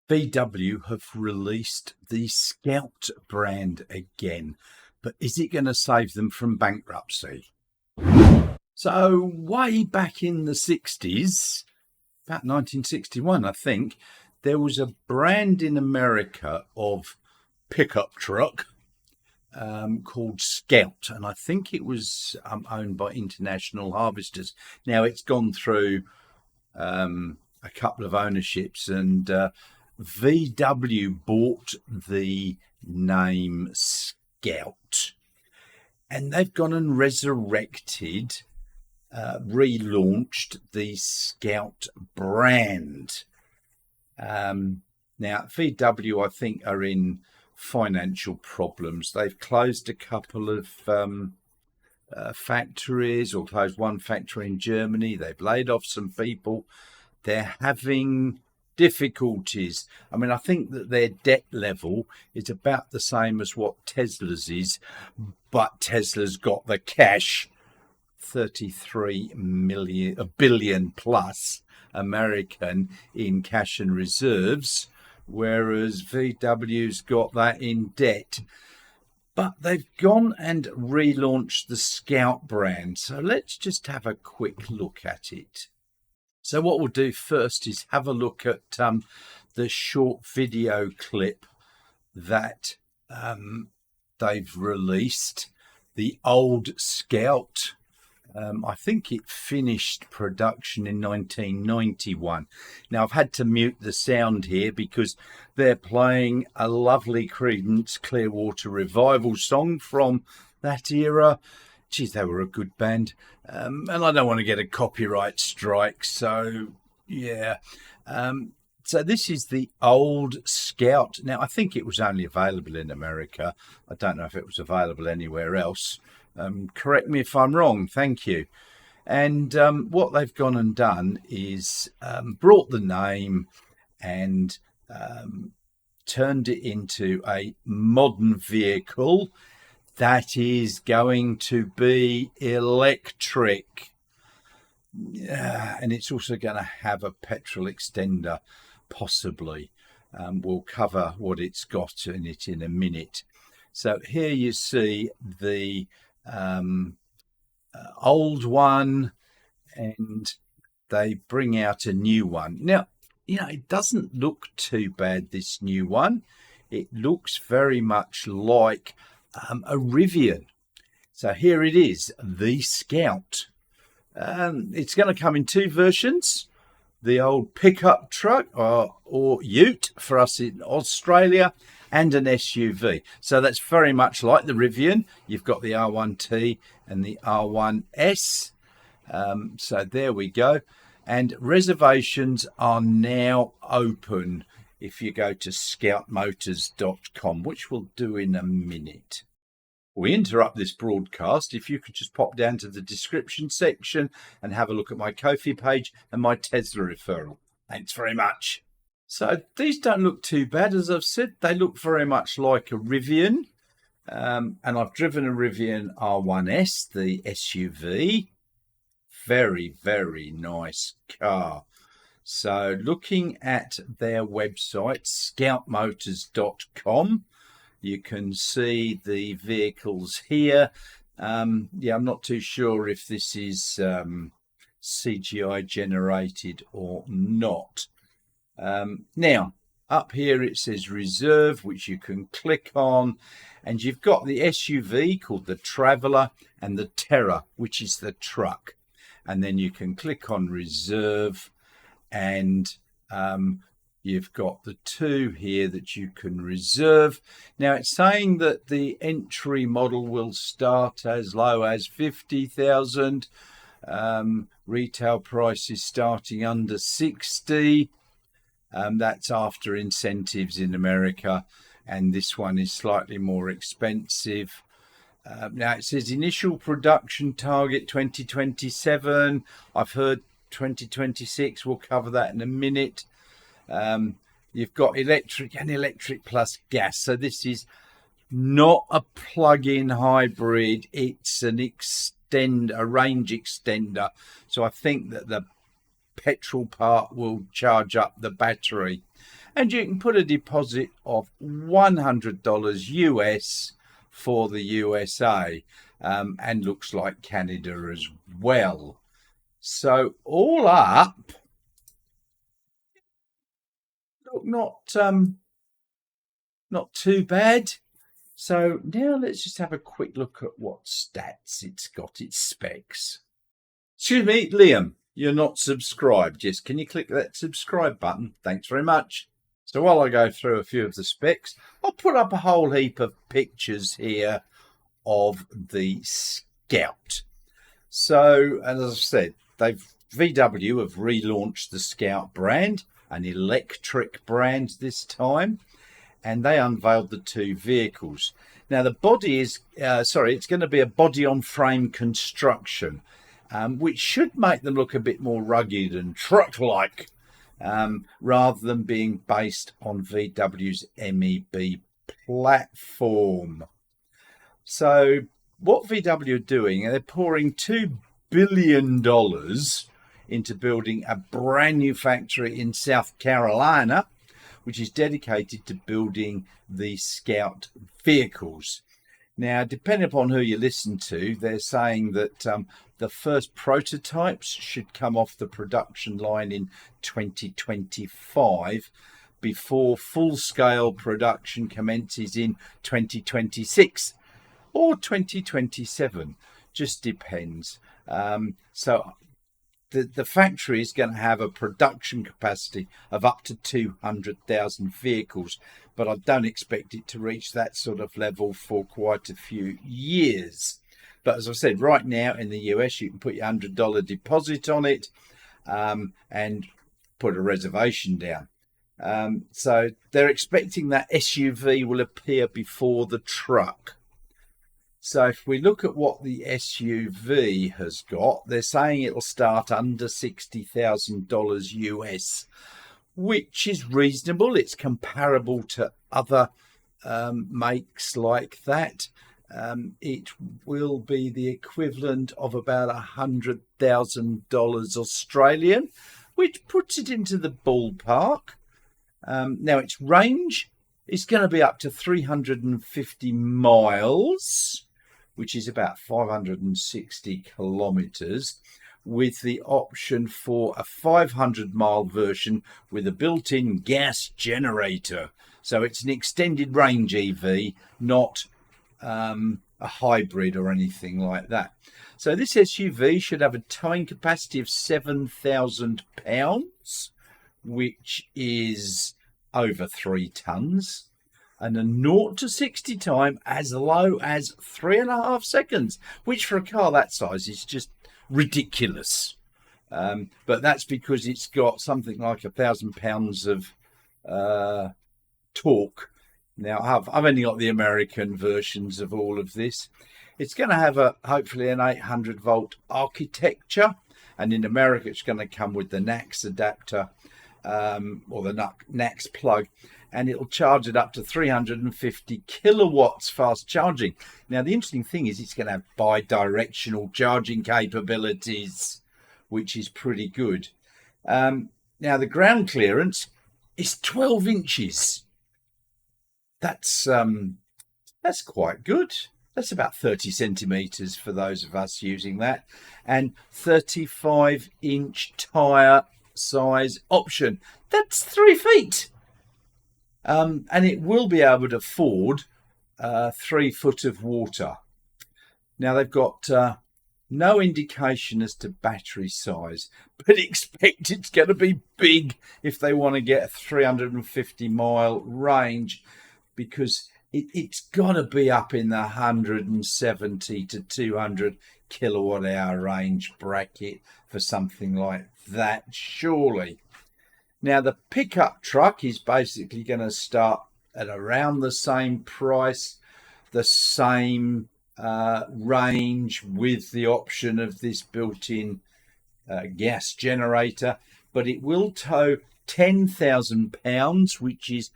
VW have released the Scout brand again, but is it going to save them from bankruptcy? So way back in the 60s, about 1961, I think, there was a brand in America of pickup truck called Scout, and I think it was owned by International Harvesters. Now it's gone through a couple of ownerships, and VW bought the name Scout, and they've gone and resurrected, relaunched the Scout brand. Now, VW, I think, are in financial problems. They've closed a couple of factories, or closed one factory in Germany. They've laid off some people. They're having difficulties. I mean, I think that their debt level is about the same as what Tesla's is, but Tesla's got the cash, 33 billion plus American in cash and reserves, whereas VW's got that in debt. But they've gone and relaunched the Scout brand. So let's just have a quick look at it. So what we'll do first is have a look at the short video clip that they've released. The old Scout, I think it finished production in 1991. Now, I've had to mute the sound here because they're playing a lovely Creedence Clearwater Revival song from that era. Geez, they were a good band. And I don't want to get a copyright strike. So, yeah. So this is the old Scout. Now, I think it was only available in America. I don't know if it was available anywhere else. Correct me if I'm wrong. Thank you. And what they've gone and done is brought the name and turned it into a modern vehicle that is going to be electric. And it's also going to have a petrol extender, possibly. We'll cover what it's got in it in a minute. So here you see the old one, and they bring out a new one. Now, you know, it doesn't look too bad, this new one. It looks very much like a Rivian. So here it is, the Scout. It's going to come in two versions: the old pickup truck or ute for us in Australia, and an SUV. So that's very much like the Rivian. You've got the R1T and the R1S. So there we go. And reservations are now open if you go to scoutmotors.com, which we'll do in a minute. We interrupt this broadcast. If you could just pop down to the description section and have a look at my Ko-fi page and my Tesla referral. Thanks very much. So these don't look too bad. As I've said, they look very much like a Rivian. And I've driven a Rivian R1S, the SUV. Very, very nice car. So looking at their website, scoutmotors.com, you can see the vehicles here. I'm not too sure if this is CGI generated or not. Now, up here it says reserve, which you can click on, and you've got the SUV called the Traveller and the Terror, which is the truck. And then you can click on reserve, and you've got the two here that you can reserve. Now, it's saying that the entry model will start as low as 50,000. Retail price is starting under 60. That's after incentives in America, and this one is slightly more expensive. Now it says initial production target 2027. I've heard 2026. We'll cover that in a minute. You've got electric and electric plus gas. So this is not a plug-in hybrid. It's a range extender. So I think that the petrol part will charge up the battery. and you can put a deposit of $100 US for the USA, and looks like Canada as well. So all up, look, not too bad. So now let's just have a quick look at what stats it's got, its specs. Excuse me, Liam, you're not subscribed. Yes, can you click that subscribe button? Thanks very much. So while I go through a few of the specs, I'll put up a whole heap of pictures here of the Scout. So, as I said, VW have relaunched the Scout brand, an electric brand this time, and they unveiled the two vehicles. Now the body is, it's going to be a body-on-frame construction, which should make them look a bit more rugged and truck-like, rather than being based on VW's MEB platform. So what VW are doing, they're pouring $2 billion into building a brand new factory in South Carolina, which is dedicated to building the Scout vehicles. Now, depending upon who you listen to, they're saying that the first prototypes should come off the production line in 2025 before full-scale production commences in 2026 or 2027. Just depends. So the factory is going to have a production capacity of up to 200,000 vehicles, but I don't expect it to reach that sort of level for quite a few years. But as I said, right now in the US, you can put your $100 deposit on it, and put a reservation down. So they're expecting that SUV will appear before the truck. So if we look at what the SUV has got, they're saying it'll start under $60,000 US, which is reasonable. It's comparable to other makes like that. It will be the equivalent of about $100,000 Australian, which puts it into the ballpark. Now its range is going to be up to 350 miles, which is about 560 kilometers, with the option for a 500-mile version with a built-in gas generator. So it's an extended range EV, not a hybrid or anything like that. So this SUV should have a towing capacity of 7,000 pounds, which is over 3 tons, and a 0 to 60 time as low as 3.5 seconds, which for a car that size is just ridiculous. But that's because it's got something like 1,000 pounds of torque. Now I've only got the American versions of all of this. It's going to have hopefully an 800 volt architecture, and in America it's going to come with the NACS adapter, or the NACS plug, and it'll charge it up to 350 kilowatts fast charging. Now the interesting thing is it's going to have bi-directional charging capabilities, which is pretty good. Now the ground clearance is 12 inches. That's quite good. That's about 30 centimeters for those of us using that, and 35-inch tire size option. That's 3 feet. And it will be able to afford 3 foot of water. Now they've got no indication as to battery size, but expect it's going to be big if they want to get a 350-mile range, because it's got to be up in the 170 to 200 kilowatt hour range bracket for something like that, surely. Now the pickup truck is basically going to start at around the same price, the same range, with the option of this built-in gas generator, but it will tow 10,000 pounds, which is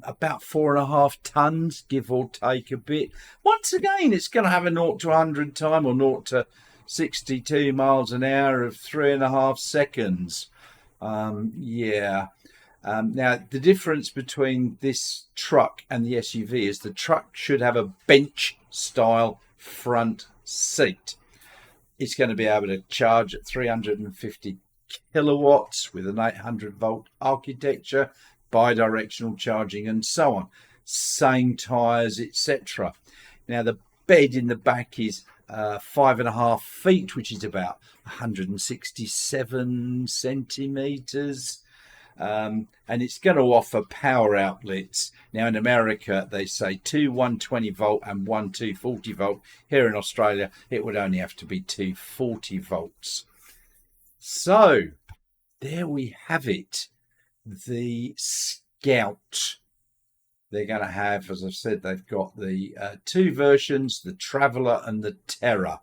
about 4.5 tons, give or take a bit. Once again, it's going to have a 0 to 100 time, or 0 to 62 miles an hour of 3.5 seconds. Now, the difference between this truck and the SUV is the truck should have a bench style front seat. It's going to be able to charge at 350 kilowatts with an 800 volt architecture, bi-directional charging and so on. Same tyres, etc. Now, the bed in the back is 5.5 feet, which is about 167 centimetres. And it's going to offer power outlets. Now in America they say 2 120 volt and 1 240 volt. Here in Australia it would only have to be 240 volts. So there we have it, the Scout. They're going to have, as I've said, they've got the two versions, the Traveller and the Terror.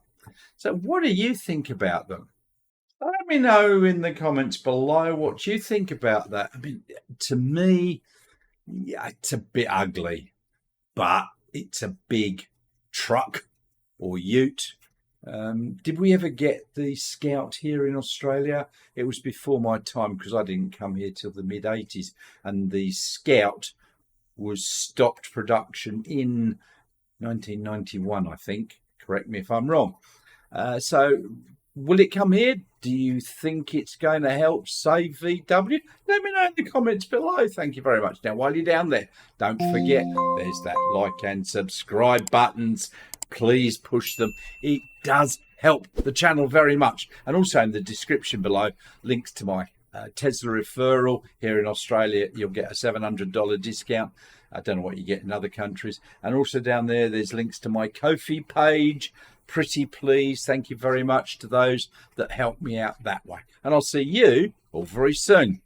So what do you think about them? Let me know in the comments below what you think about that. I mean, to me, yeah, it's a bit ugly, but it's a big truck or ute. Did we ever get the Scout here in Australia? It was before my time because I didn't come here till the mid-80s, and the Scout was stopped production in 1991, I think. Correct me if I'm wrong. So will it come here? Do you think it's going to help save VW? Let me know in the comments below. Thank you very much. Now, while you're down there, don't forget, there's that like and subscribe buttons. Please push them. It does help the channel very much. And also in the description below, links to my Tesla referral. Here in Australia, you'll get a $700 discount. I don't know what you get in other countries. And also down there, there's links to my Ko-fi page. Pretty please. Thank you very much to those that help me out that way. And I'll see you all very soon.